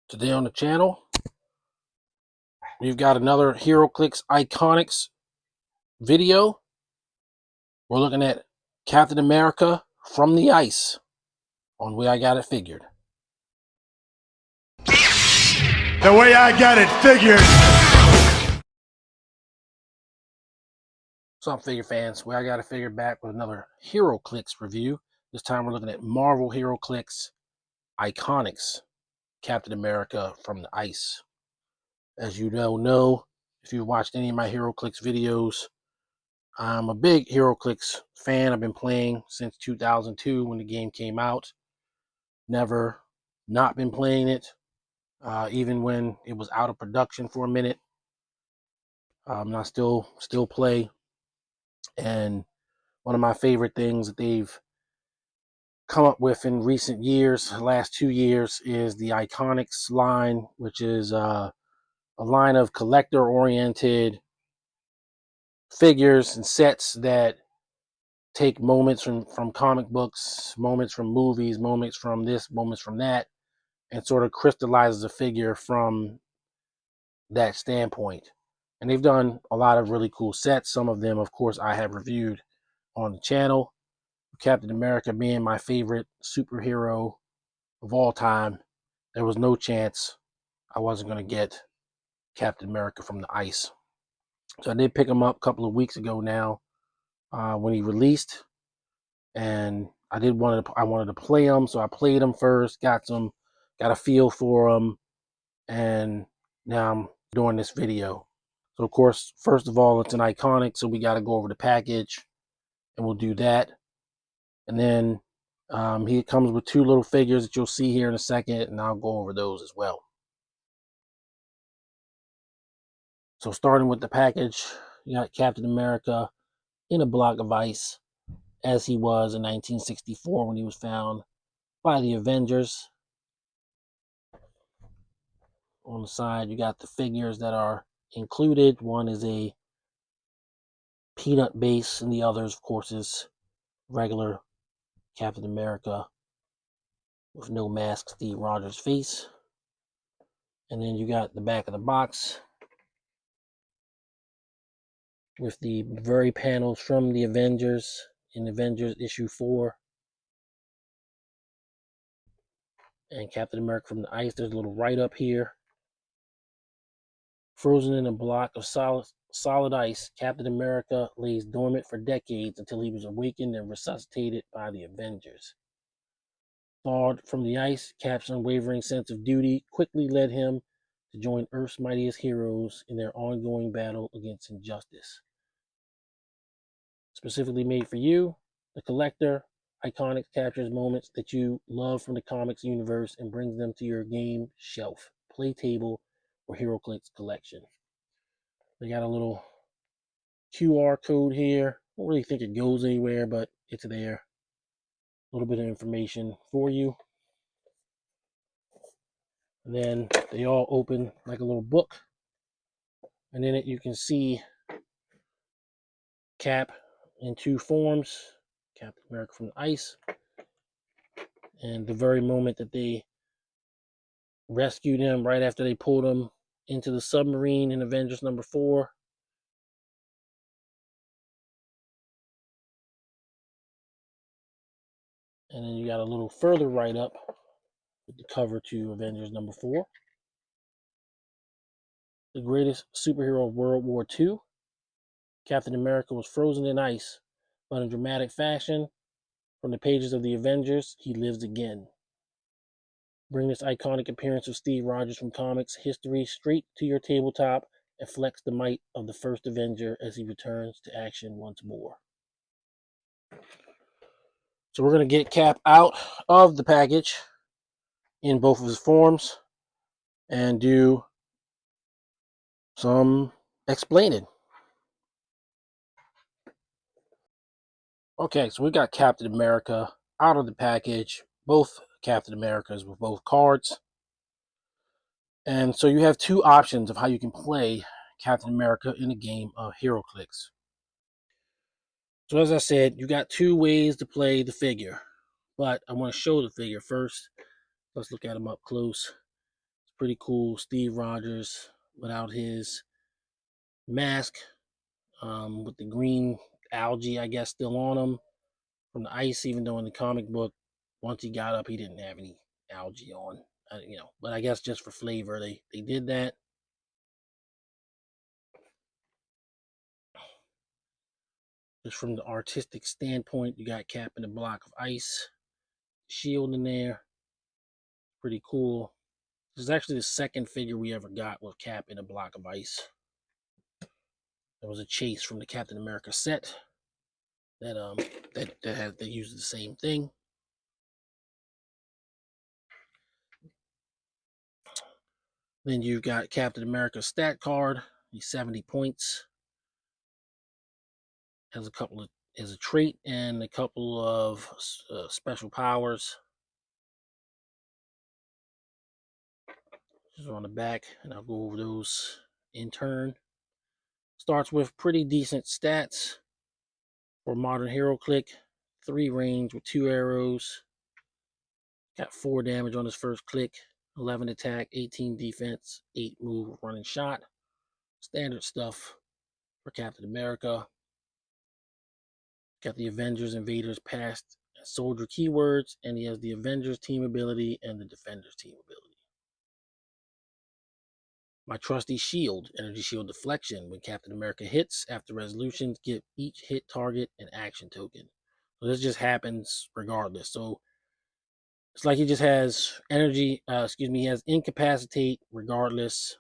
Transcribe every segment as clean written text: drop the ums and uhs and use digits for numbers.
Today on the channel, we've got another HeroClix Iconix video. We're looking at Captain America from the ice on Way I Got It Figured. The way I got it figured. What's up, figure fans? Way I Got It Figured back with another HeroClix review. This time we're looking at Marvel HeroClix Iconix Captain America from the ice. As you know, if you've watched any of my HeroClix videos, I'm a big HeroClix fan. I've been playing since 2002 when the game came out. Never not been playing it, even when it was out of production for a minute. I still play. And one of my favorite things that they've come up with in recent years, the last 2 years, is the Iconix line, which is a line of collector-oriented figures and sets that take moments from comic books, moments from movies, moments from this, moments from that, and sort of crystallizes a figure from that standpoint. And they've done a lot of really cool sets. Some of them, of course, I have reviewed on the channel. Captain America being my favorite superhero of all time, there was no chance I wasn't going to get Captain America from the ice. So I did pick him up a couple of weeks ago now when he released, and I wanted to play him, so I played him first, got a feel for him, and now I'm doing this video. So of course, first of all, it's an Iconix, so we got to go over the package, and we'll do that. And then he comes with two little figures that you'll see here in a second, and I'll go over those as well. So starting with the package, you got Captain America in a block of ice, as he was in 1964 when he was found by the Avengers. On the side, you got the figures that are included. One is a peanut base, and the others, of course, is regular Captain America with no mask, Steve Rogers' face. And then you got the back of the box with the very panels from the Avengers in Avengers issue 4. And Captain America from the ice. There's a little write-up here. Frozen in a block of solid ice, Captain America lays dormant for decades until he was awakened and resuscitated by the Avengers. Thawed from the ice, Cap's unwavering sense of duty quickly led him to join Earth's mightiest heroes in their ongoing battle against injustice. Specifically made for you, the collector, Iconix captures moments that you love from the comics universe and brings them to your game shelf, play table, or HeroClix collection. They got a little QR code here. I don't really think it goes anywhere, but it's there. A little bit of information for you. And then they all open like a little book. And in it you can see Cap in two forms. Captain America from the ice. And the very moment that they rescued him, right after they pulled him into the submarine in Avengers number 4. And then you got a little further write-up with the cover to Avengers number 4. The greatest superhero of World War II, Captain America was frozen in ice, but in dramatic fashion, from the pages of the Avengers, he lives again. Bring this iconic appearance of Steve Rogers from comics history straight to your tabletop and flex the might of the first Avenger as he returns to action once more. So we're going to get Cap out of the package in both of his forms and do some explaining. Okay, so we got Captain America out of the package, both Captain Americas with both cards. And so you have two options of how you can play Captain America in a game of HeroClix. So as I said, you got two ways to play the figure, but I want to show the figure first. Let's look at him up close. It's pretty cool. Steve Rogers without his mask, with the green algae, I guess, still on him from the ice, even though in the comic book, once he got up, he didn't have any algae on. But I guess just for flavor, they did that. Just from the artistic standpoint, you got Cap in a block of ice, shield in there, pretty cool. This is actually the second figure we ever got with Cap in a block of ice. There was a chase from the Captain America set that used the same thing. Then you've got Captain America's stat card. He's 70 points. Has a trait and a couple of special powers. Just on the back, and I'll go over those in turn. Starts with pretty decent stats for modern HeroClix. 3 range with 2 arrows. Got 4 damage on his first click. 11 attack, 18 defense, 8 move, running shot. Standard stuff for Captain America. Got the Avengers, Invaders, Past, and Soldier keywords, and he has the Avengers team ability and the Defenders team ability. My trusty shield, energy shield deflection. When Captain America hits, after resolutions, give each hit target an action token. So this just happens regardless. So it's like he just has energy, he has incapacitate regardless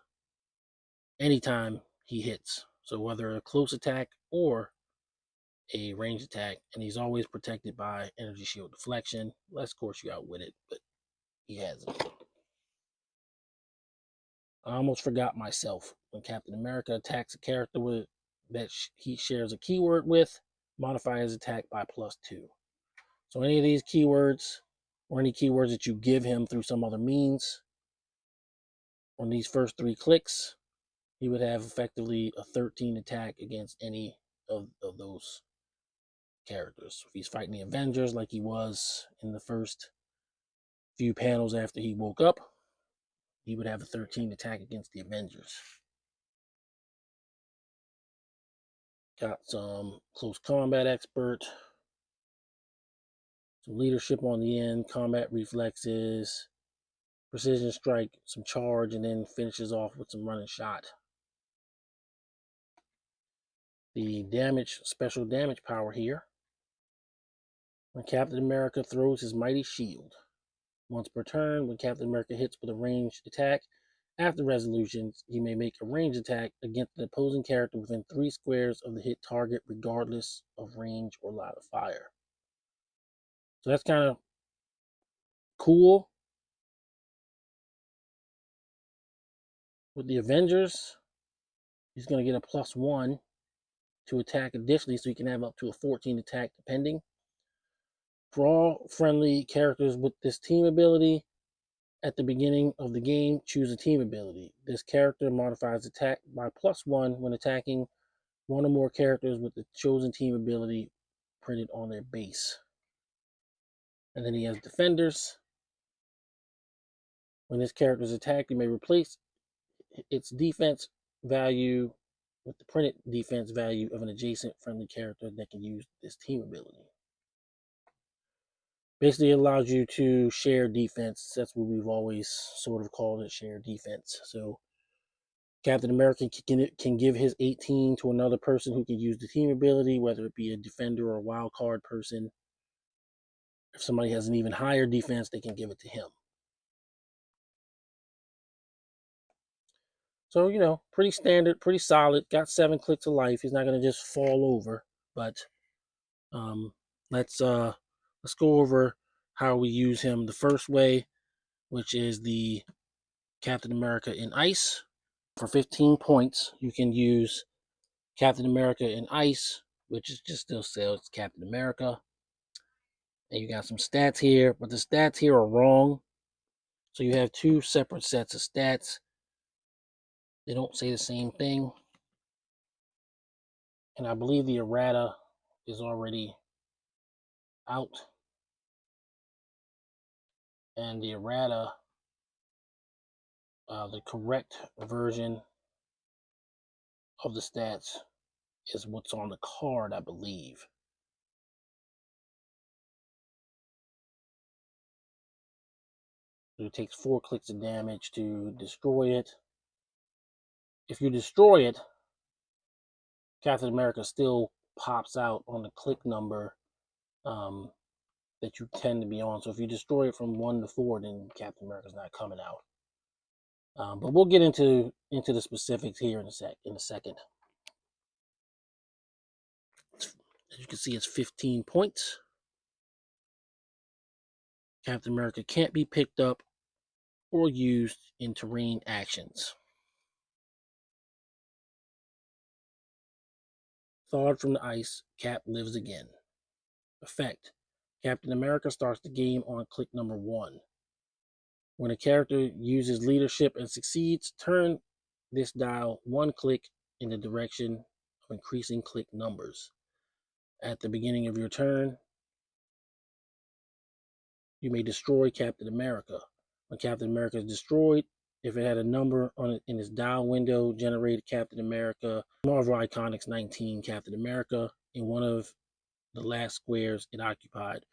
anytime he hits. So whether a close attack or a range attack, and he's always protected by energy shield deflection. Let's course you out with it, but he has it. I almost forgot myself. When Captain America attacks a character that he shares a keyword with, modify his attack by +2. So any of these keywords or any keywords that you give him through some other means on these first 3 clicks, he would have effectively a 13 attack against any of those characters. If he's fighting the Avengers like he was in the first few panels after he woke up, he would have a 13 attack against the Avengers. Got some close combat expert, some leadership on the end, combat reflexes, precision strike, some charge, and then finishes off with some running shot. The damage, special damage power here. When Captain America throws his mighty shield. Once per turn, when Captain America hits with a ranged attack, after resolutions, he may make a ranged attack against an opposing character within 3 squares of the hit target, regardless of range or line of fire. So that's kind of cool. With the Avengers, he's going to get a +1 to attack additionally, so he can have up to a 14 attack depending. For all friendly characters with this team ability, at the beginning of the game, choose a team ability. This character modifies attack by +1 when attacking one or more characters with the chosen team ability printed on their base. And then he has Defenders. When this character is attacked, you may replace its defense value with the printed defense value of an adjacent friendly character that can use this team ability. Basically, it allows you to share defense. That's what we've always sort of called it, share defense. So Captain America can give his 18 to another person who can use the team ability, whether it be a defender or a wild card person. If somebody has an even higher defense, they can give it to him. So, pretty standard, pretty solid. Got 7 clicks of life. He's not going to just fall over. But let's go over how we use him the first way, which is the Captain America in Ice. For 15 points, you can use Captain America in Ice, which is just still says Captain America. And you got some stats here, but the stats here are wrong. So you have 2 separate sets of stats. They don't say the same thing. And I believe the errata is already out. And the errata The correct version of the stats is what's on the card, I believe. It takes 4 clicks of damage to destroy it. If you destroy it, Captain America still pops out on the click number that you tend to be on. So if you destroy it from 1 to 4, then Captain America's not coming out. But we'll get into the specifics here in a second. As you can see, it's 15 points. Captain America can't be picked up or used in terrain actions. Thawed from the ice, Cap lives again. Effect: Captain America starts the game on click number 1. When a character uses leadership and succeeds, turn this dial 1 click in the direction of increasing click numbers. At the beginning of your turn, you may destroy Captain America. When Captain America is destroyed, if it had a number on it in its dial window, generated Captain America, Marvel Iconix 19 Captain America in one of the last squares it occupied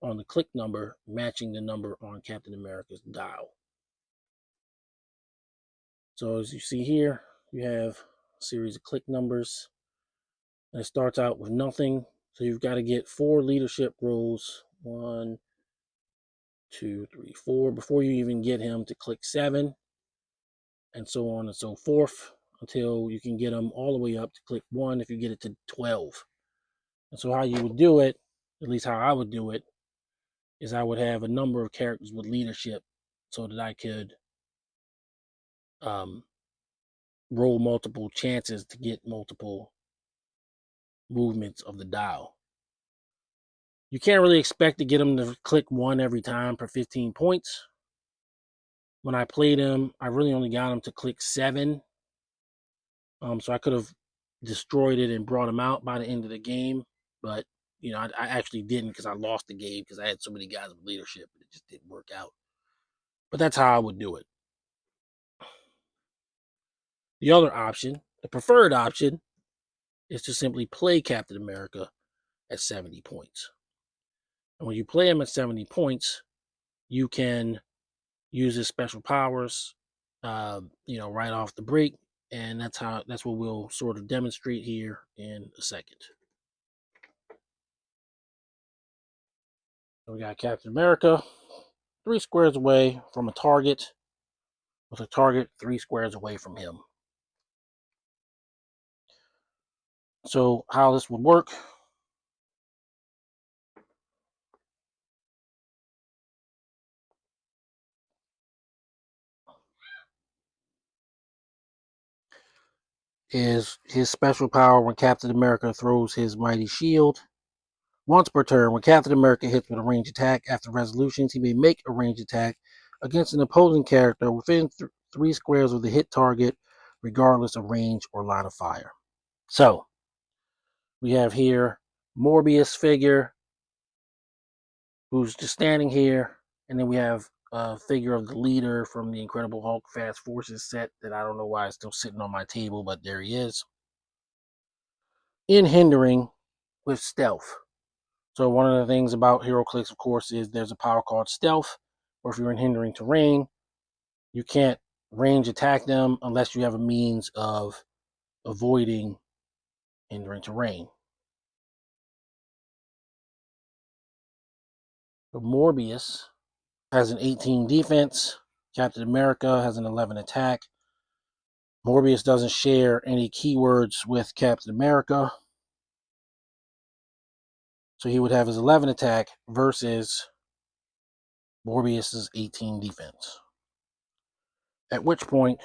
on the click number, matching the number on Captain America's dial. So as you see here, you have a series of click numbers, and it starts out with nothing. So you've got to get 4 leadership rolls, 1, 2, 3, 4, before you even get him to click 7, and so on and so forth, until you can get him all the way up to click 1 if you get it to 12. And so how you would do it, at least how I would do it, is I would have a number of characters with leadership so that I could roll multiple chances to get multiple movements of the dial. You can't really expect to get them to click 1 every time for 15 points. When I played him, I really only got him to click 7. So I could have destroyed it and brought him out by the end of the game. But, I actually didn't, because I lost the game because I had so many guys with leadership. It just didn't work out. But that's how I would do it. The other option, the preferred option, is to simply play Captain America at 70 points. And when you play him at 70 points, you can use his special powers, right off the break. And that's what we'll sort of demonstrate here in a second. So we got Captain America 3 squares away from a target, with a target 3 squares away from him. So how this would work is his special power when Captain America throws his mighty shield. Once per turn, when Captain America hits with a ranged attack after resolutions, he may make a ranged attack against an opposing character within 3 squares of the hit target, regardless of range or line of fire. So we have here Morbius figure, who's just standing here, and then we have a figure of the leader from the Incredible Hulk Fast Forces set that I don't know why it's still sitting on my table, but there he is. In hindering with stealth. So one of the things about HeroClix, of course, is there's a power called stealth, or if you're in hindering terrain, you can't range attack them unless you have a means of avoiding hindering terrain. So Morbius has an 18 defense. Captain America has an 11 attack. Morbius doesn't share any keywords with Captain America, so he would have his 11 attack versus Morbius's 18 defense. At which point,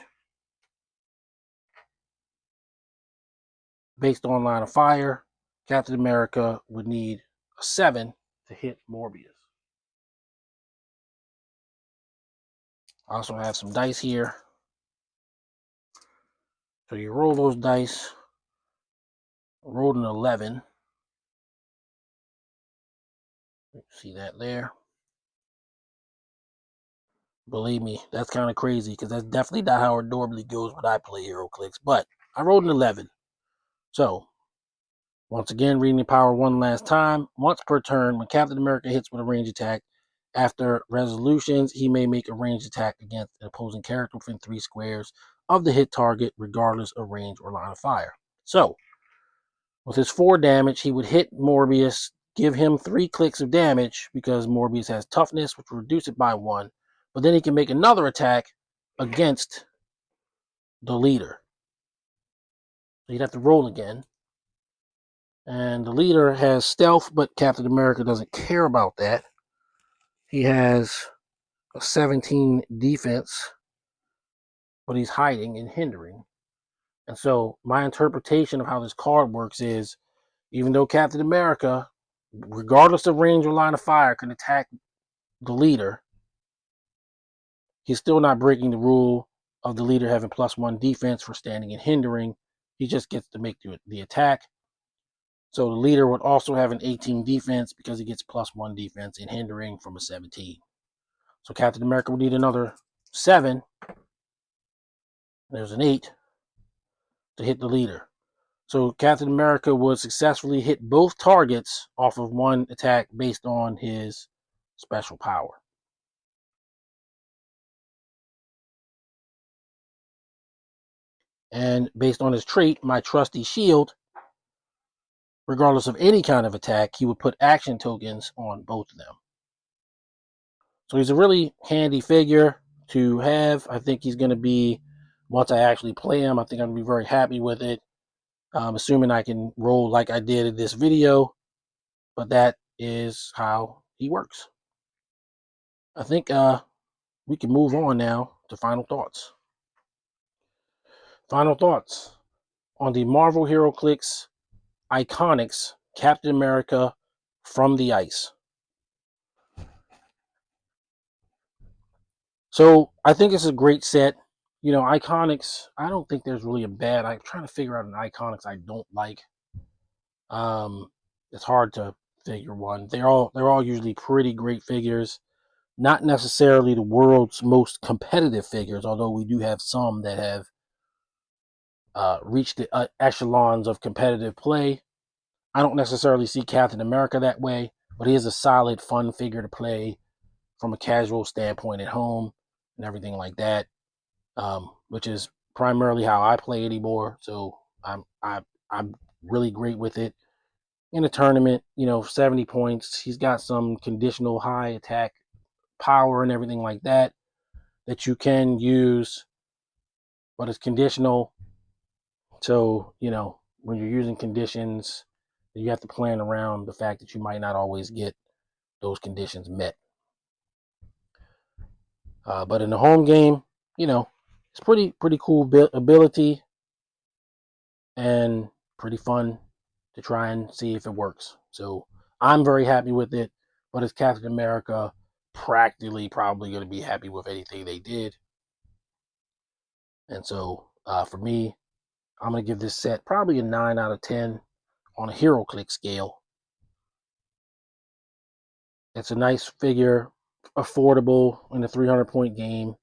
based on line of fire, Captain America would need a 7 to hit Morbius. I also have some dice here. So you roll those dice. Rolled an 11. See that there. Believe me, that's kind of crazy because that's definitely not how it normally goes when I play HeroClix. But I rolled an 11. So, once again, reading the power one last time. Once per turn, when Captain America hits with a range attack, after resolutions, he may make a ranged attack against an opposing character within 3 squares of the hit target, regardless of range or line of fire. So, with his 4 damage, he would hit Morbius, give him 3 clicks of damage because Morbius has toughness, which will reduce it by 1. But then he can make another attack against the leader. So he'd have to roll again. And the leader has stealth, but Captain America doesn't care about that. He has a 17 defense, but he's hiding and hindering. And so my interpretation of how this card works is, even though Captain America, regardless of range or line of fire, can attack the leader, he's still not breaking the rule of the leader having +1 defense for standing and hindering. He just gets to make the attack. So the leader would also have an 18 defense because he gets +1 defense in hindering from a 17. So Captain America would need another 7. There's an 8 to hit the leader. So Captain America would successfully hit both targets off of 1 attack based on his special power. And based on his trait, my trusty shield, regardless of any kind of attack, he would put action tokens on both of them. So he's a really handy figure to have. I think he's going to be, once I actually play him, I think I'm going to be very happy with it. Assuming I can roll like I did in this video. But that is how he works. I think we can move on now to final thoughts. Final thoughts on the Marvel HeroClix Iconix Captain America from the Ice. So I think it's a great set. You know, Iconix, I don't think there's really a bad. I'm trying to figure out an Iconix I don't like. It's hard to figure one. They're all usually pretty great figures. Not necessarily the world's most competitive figures, although we do have some that have reached the echelons of competitive play. I don't necessarily see Captain America that way, but he is a solid, fun figure to play from a casual standpoint at home and everything like that, which is primarily how I play anymore. So I'm really great with it in a tournament. 70 points. He's got some conditional high attack power and everything like that you can use, but it's conditional. So when you're using conditions, you have to plan around the fact that you might not always get those conditions met. But in the home game, it's pretty cool ability and pretty fun to try and see if it works. So I'm very happy with it. But as Captain America, practically probably going to be happy with anything they did. And so for me, I'm going to give this set probably a 9 out of 10 on a HeroClix scale. It's a nice figure, affordable in a 300-point game.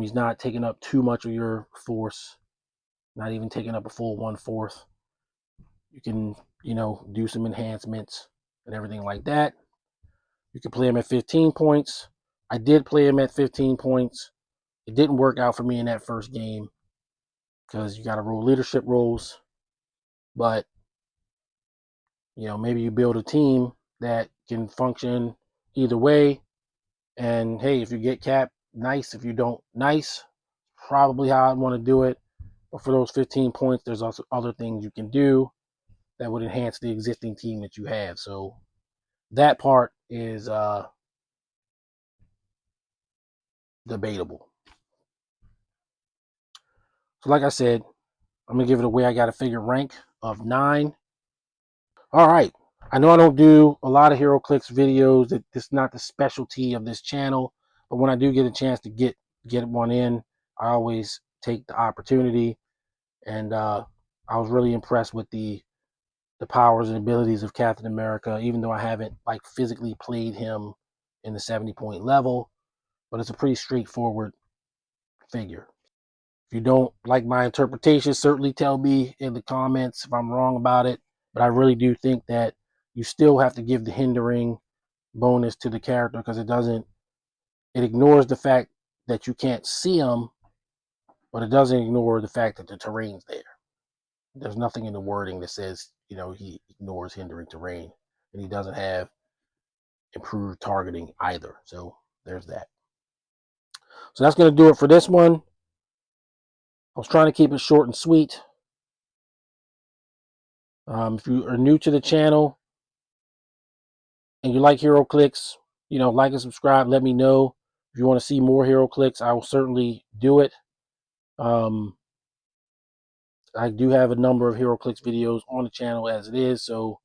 He's not taking up too much of your force, not even taking up a full 1/4. You can, do some enhancements and everything like that. You can play him at 15 points. I did play him at 15 points. It didn't work out for me in that first game because you got to roll leadership roles. But, maybe you build a team that can function either way. And hey, if you get capped, nice. If you don't, nice. Probably how I'd want to do it. But for those 15 points, there's also other things you can do that would enhance the existing team that you have. So that part is debatable. So like I said, I'm going to give it away. I got a figure rank of 9. All right. I know I don't do a lot of HeroClix videos. It's not the specialty of this channel. But when I do get a chance to get one in, I always take the opportunity. And I was really impressed with the powers and abilities of Captain America, even though I haven't physically played him in the 70-point level. but it's a pretty straightforward figure. If you don't like my interpretation, certainly tell me in the comments if I'm wrong about it. But I really do think that you still have to give the hindering bonus to the character, because it ignores the fact that you can't see him, but it doesn't ignore the fact that the terrain's there. There's nothing in the wording that says, he ignores hindering terrain, and he doesn't have improved targeting either. So there's that. So that's going to do it for this one. I was trying to keep it short and sweet. If you are new to the channel and you like HeroClix, like and subscribe. Let me know if you want to see more HeroClix. I will certainly do it. I do have a number of HeroClix videos on the channel as it is, so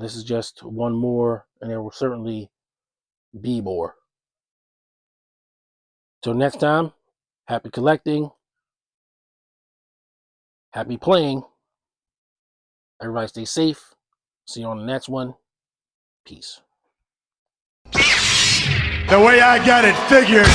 this is just one more, and there will certainly be more. Till next time, happy collecting, happy playing. Everybody stay safe. See you on the next one. Peace. The way I got it figured.